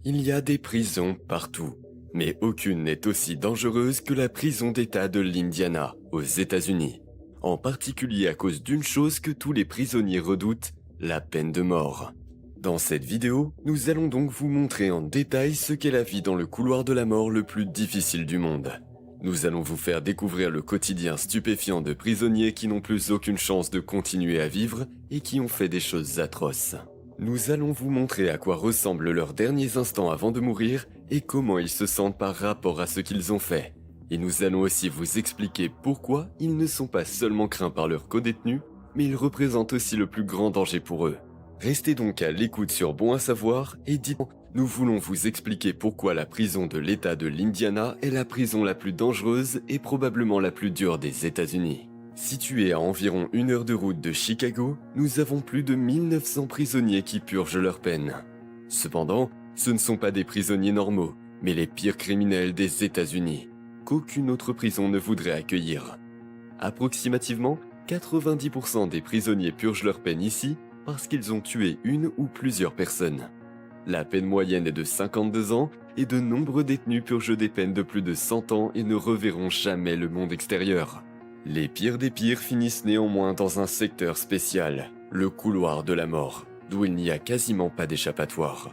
Il y a des prisons partout, mais aucune n'est aussi dangereuse que la prison d'État de l'Indiana, aux États-Unis. En particulier à cause d'une chose que tous les prisonniers redoutent, la peine de mort. Dans cette vidéo, nous allons donc vous montrer en détail ce qu'est la vie dans le couloir de la mort le plus difficile du monde. Nous allons vous faire découvrir le quotidien stupéfiant de prisonniers qui n'ont plus aucune chance de continuer à vivre et qui ont fait des choses atroces. Nous allons vous montrer à quoi ressemblent leurs derniers instants avant de mourir et comment ils se sentent par rapport à ce qu'ils ont fait. Et nous allons aussi vous expliquer pourquoi ils ne sont pas seulement craints par leurs codétenus, mais ils représentent aussi le plus grand danger pour eux. Restez donc à l'écoute sur Bon à savoir et dites-nous, nous voulons vous expliquer pourquoi la prison de l'État de l'Indiana est la prison la plus dangereuse et probablement la plus dure des États-Unis. Située à environ 1 heure de route de Chicago, nous avons plus de 1900 prisonniers qui purgent leur peine. Cependant, ce ne sont pas des prisonniers normaux, mais les pires criminels des États-Unis, qu'aucune autre prison ne voudrait accueillir. Approximativement, 90% des prisonniers purgent leur peine ici parce qu'ils ont tué une ou plusieurs personnes. La peine moyenne est de 52 ans et de nombreux détenus purgent des peines de plus de 100 ans et ne reverront jamais le monde extérieur. Les pires des pires finissent néanmoins dans un secteur spécial, le couloir de la mort, d'où il n'y a quasiment pas d'échappatoire.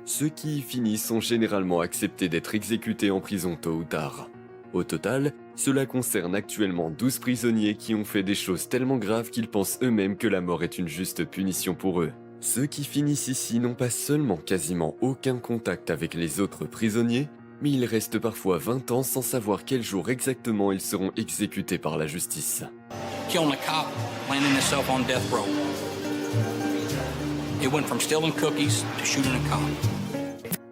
Ceux qui y finissent sont généralement acceptés d'être exécutés en prison tôt ou tard. Au total, cela concerne actuellement 12 prisonniers qui ont fait des choses tellement graves qu'ils pensent eux-mêmes que la mort est une juste punition pour eux. Ceux qui finissent ici n'ont pas seulement quasiment aucun contact avec les autres prisonniers, mais ils restent parfois 20 ans sans savoir quel jour exactement ils seront exécutés par la justice. Killing a cop, landing himself on death row. It went from stealing cookies to shooting a cop.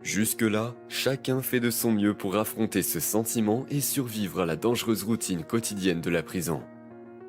Jusque-là, chacun fait de son mieux pour affronter ce sentiment et survivre à la dangereuse routine quotidienne de la prison.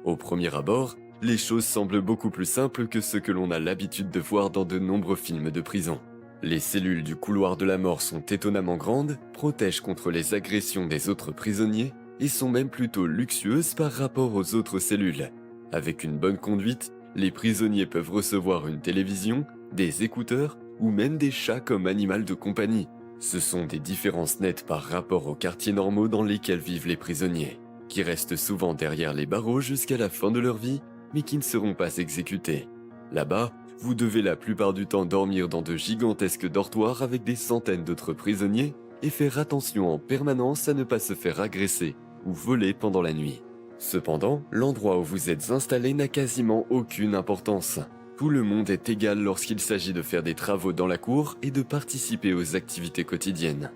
Au premier abord, les choses semblent beaucoup plus simples que ce que l'on a l'habitude de voir dans de nombreux films de prison. Les cellules du couloir de la mort sont étonnamment grandes, protègent contre les agressions des autres prisonniers et sont même plutôt luxueuses par rapport aux autres cellules. Avec une bonne conduite, les prisonniers peuvent recevoir une télévision, des écouteurs ou même des chats comme animal de compagnie. Ce sont des différences nettes par rapport aux quartiers normaux dans lesquels vivent les prisonniers, qui restent souvent derrière les barreaux jusqu'à la fin de leur vie, mais qui ne seront pas exécutés. Là-bas, vous devez la plupart du temps dormir dans de gigantesques dortoirs avec des centaines d'autres prisonniers et faire attention en permanence à ne pas se faire agresser ou voler pendant la nuit. Cependant, l'endroit où vous êtes installé n'a quasiment aucune importance. Tout le monde est égal lorsqu'il s'agit de faire des travaux dans la cour et de participer aux activités quotidiennes.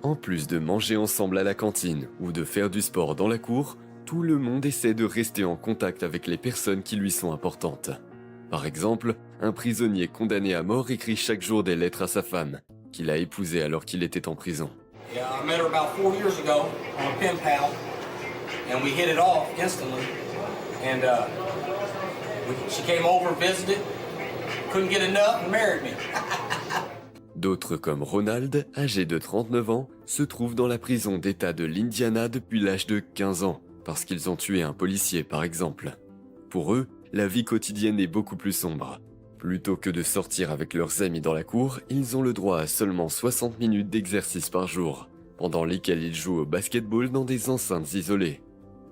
En plus de manger ensemble à la cantine ou de faire du sport dans la cour, tout le monde essaie de rester en contact avec les personnes qui lui sont importantes. Par exemple, un prisonnier condamné à mort écrit chaque jour des lettres à sa femme, qu'il a épousée alors qu'il était en prison. Yeah, I met her about 4 years ago on a pen pal, and we hit it off instantly. And she came over, visited, couldn't get enough, and married me. D'autres comme Ronald, âgé de 39 ans, se trouvent dans la prison d'État de l'Indiana depuis l'âge de 15 ans, parce qu'ils ont tué un policier par exemple. Pour eux, la vie quotidienne est beaucoup plus sombre. Plutôt que de sortir avec leurs amis dans la cour, ils ont le droit à seulement 60 minutes d'exercice par jour, pendant lesquelles ils jouent au basketball dans des enceintes isolées.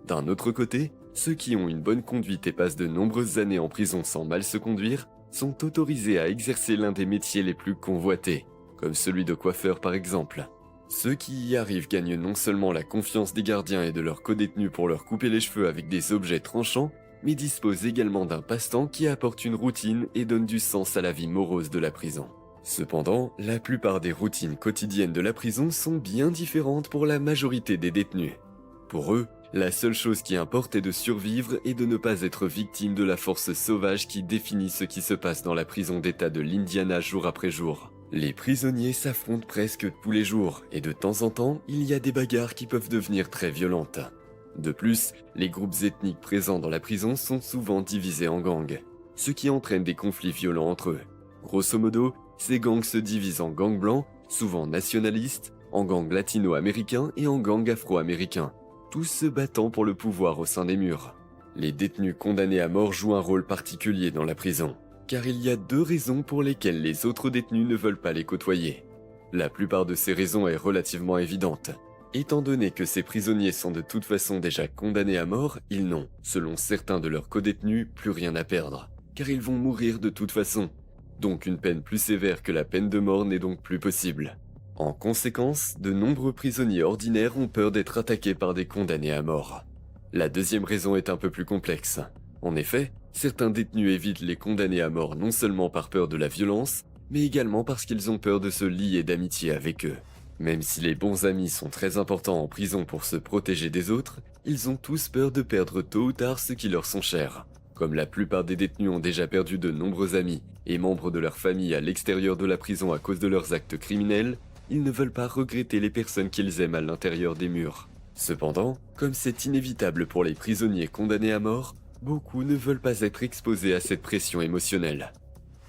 D'un autre côté, ceux qui ont une bonne conduite et passent de nombreuses années en prison sans mal se conduire, sont autorisés à exercer l'un des métiers les plus convoités, comme celui de coiffeur par exemple. Ceux qui y arrivent gagnent non seulement la confiance des gardiens et de leurs codétenus pour leur couper les cheveux avec des objets tranchants, mais disposent également d'un passe-temps qui apporte une routine et donne du sens à la vie morose de la prison. Cependant, la plupart des routines quotidiennes de la prison sont bien différentes pour la majorité des détenus. Pour eux, la seule chose qui importe est de survivre et de ne pas être victime de la force sauvage qui définit ce qui se passe dans la prison d'État de l'Indiana jour après jour. Les prisonniers s'affrontent presque tous les jours et de temps en temps, il y a des bagarres qui peuvent devenir très violentes. De plus, les groupes ethniques présents dans la prison sont souvent divisés en gangs, ce qui entraîne des conflits violents entre eux. Grosso modo, ces gangs se divisent en gangs blancs, souvent nationalistes, en gangs latino-américains et en gangs afro-américains, tous se battant pour le pouvoir au sein des murs. Les détenus condamnés à mort jouent un rôle particulier dans la prison, car il y a 2 raisons pour lesquelles les autres détenus ne veulent pas les côtoyer. La plupart de ces raisons est relativement évidente. Étant donné que ces prisonniers sont de toute façon déjà condamnés à mort, ils n'ont, selon certains de leurs codétenus, plus rien à perdre, car ils vont mourir de toute façon. Donc une peine plus sévère que la peine de mort n'est donc plus possible. En conséquence, de nombreux prisonniers ordinaires ont peur d'être attaqués par des condamnés à mort. La deuxième raison est un peu plus complexe. En effet, certains détenus évitent les condamnés à mort non seulement par peur de la violence, mais également parce qu'ils ont peur de se lier d'amitié avec eux. Même si les bons amis sont très importants en prison pour se protéger des autres, ils ont tous peur de perdre tôt ou tard ceux qui leur sont chers. Comme la plupart des détenus ont déjà perdu de nombreux amis et membres de leur famille à l'extérieur de la prison à cause de leurs actes criminels, ils ne veulent pas regretter les personnes qu'ils aiment à l'intérieur des murs. Cependant, comme c'est inévitable pour les prisonniers condamnés à mort, beaucoup ne veulent pas être exposés à cette pression émotionnelle.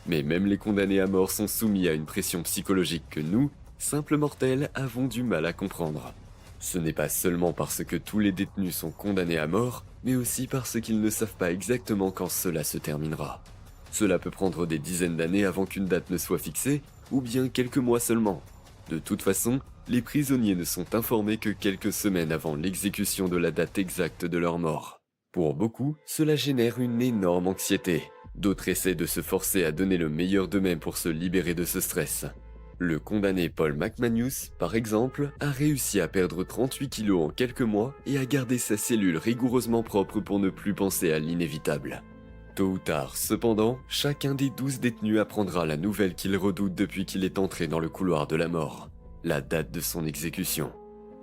Mais même les condamnés à mort sont soumis à une pression psychologique que nous, simples mortels, avons du mal à comprendre. Ce n'est pas seulement parce que tous les détenus sont condamnés à mort, mais aussi parce qu'ils ne savent pas exactement quand cela se terminera. Cela peut prendre des dizaines d'années avant qu'une date ne soit fixée, ou bien quelques mois seulement. De toute façon, les prisonniers ne sont informés que quelques semaines avant l'exécution de la date exacte de leur mort. Pour beaucoup, cela génère une énorme anxiété. D'autres essaient de se forcer à donner le meilleur d'eux-mêmes pour se libérer de ce stress. Le condamné Paul McManus, par exemple, a réussi à perdre 38 kilos en quelques mois et à garder sa cellule rigoureusement propre pour ne plus penser à l'inévitable. Tôt ou tard, cependant, chacun des 12 détenus apprendra la nouvelle qu'il redoute depuis qu'il est entré dans le couloir de la mort, la date de son exécution.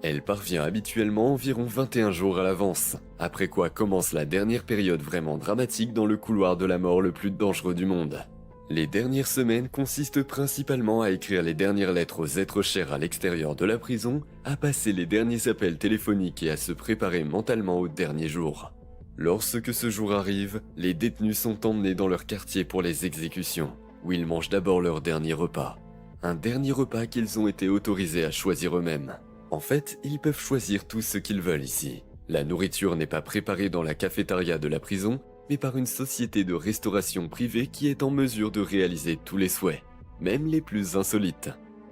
Elle parvient habituellement environ 21 jours à l'avance, après quoi commence la dernière période vraiment dramatique dans le couloir de la mort le plus dangereux du monde. Les dernières semaines consistent principalement à écrire les dernières lettres aux êtres chers à l'extérieur de la prison, à passer les derniers appels téléphoniques et à se préparer mentalement au dernier jour. Lorsque ce jour arrive, les détenus sont emmenés dans leur quartier pour les exécutions, où ils mangent d'abord leur dernier repas. Un dernier repas qu'ils ont été autorisés à choisir eux-mêmes. En fait, ils peuvent choisir tout ce qu'ils veulent ici. La nourriture n'est pas préparée dans la cafétéria de la prison, mais par une société de restauration privée qui est en mesure de réaliser tous les souhaits, même les plus insolites.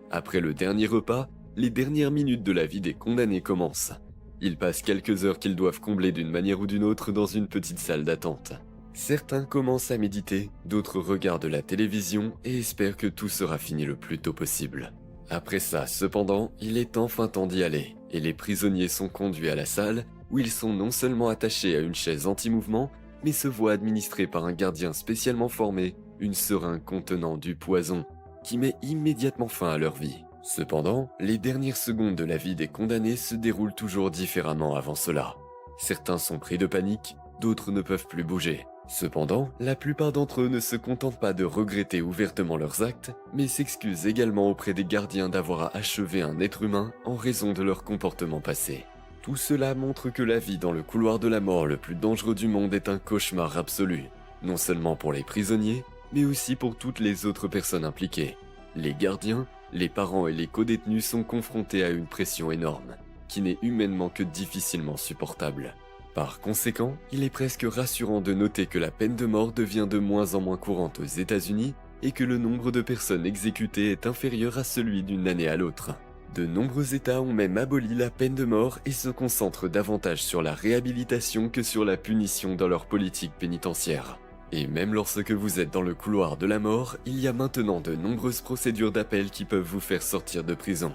Après le dernier repas, les dernières minutes de la vie des condamnés commencent. Ils passent quelques heures qu'ils doivent combler d'une manière ou d'une autre dans une petite salle d'attente. Certains commencent à méditer, d'autres regardent la télévision et espèrent que tout sera fini le plus tôt possible. Après ça, cependant, il est enfin temps d'y aller, et les prisonniers sont conduits à la salle, où ils sont non seulement attachés à une chaise anti-mouvement, mais se voient administrer par un gardien spécialement formé une seringue contenant du poison, qui met immédiatement fin à leur vie. Cependant, les dernières secondes de la vie des condamnés se déroulent toujours différemment avant cela. Certains sont pris de panique, d'autres ne peuvent plus bouger. Cependant, la plupart d'entre eux ne se contentent pas de regretter ouvertement leurs actes, mais s'excusent également auprès des gardiens d'avoir achevé un être humain en raison de leur comportement passé. Tout cela montre que la vie dans le couloir de la mort le plus dangereux du monde est un cauchemar absolu, non seulement pour les prisonniers, mais aussi pour toutes les autres personnes impliquées. Les gardiens, les parents et les codétenus sont confrontés à une pression énorme, qui n'est humainement que difficilement supportable. Par conséquent, il est presque rassurant de noter que la peine de mort devient de moins en moins courante aux États-Unis et que le nombre de personnes exécutées est inférieur à celui d'une année à l'autre. De nombreux États ont même aboli la peine de mort et se concentrent davantage sur la réhabilitation que sur la punition dans leur politique pénitentiaire. Et même lorsque vous êtes dans le couloir de la mort, il y a maintenant de nombreuses procédures d'appel qui peuvent vous faire sortir de prison.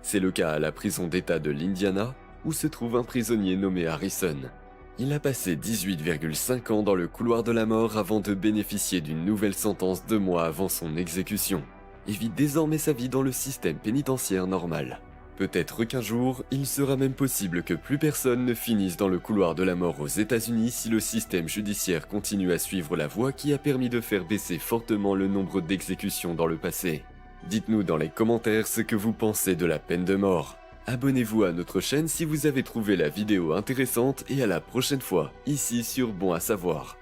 C'est le cas à la prison d'État de l'Indiana, où se trouve un prisonnier nommé Harrison. Il a passé 18,5 ans dans le couloir de la mort avant de bénéficier d'une nouvelle sentence 2 mois avant son exécution, et vit désormais sa vie dans le système pénitentiaire normal. Peut-être qu'un jour, il sera même possible que plus personne ne finisse dans le couloir de la mort aux États-Unis si le système judiciaire continue à suivre la voie qui a permis de faire baisser fortement le nombre d'exécutions dans le passé. Dites-nous dans les commentaires ce que vous pensez de la peine de mort. Abonnez-vous à notre chaîne si vous avez trouvé la vidéo intéressante et à la prochaine fois, ici sur Bon à savoir.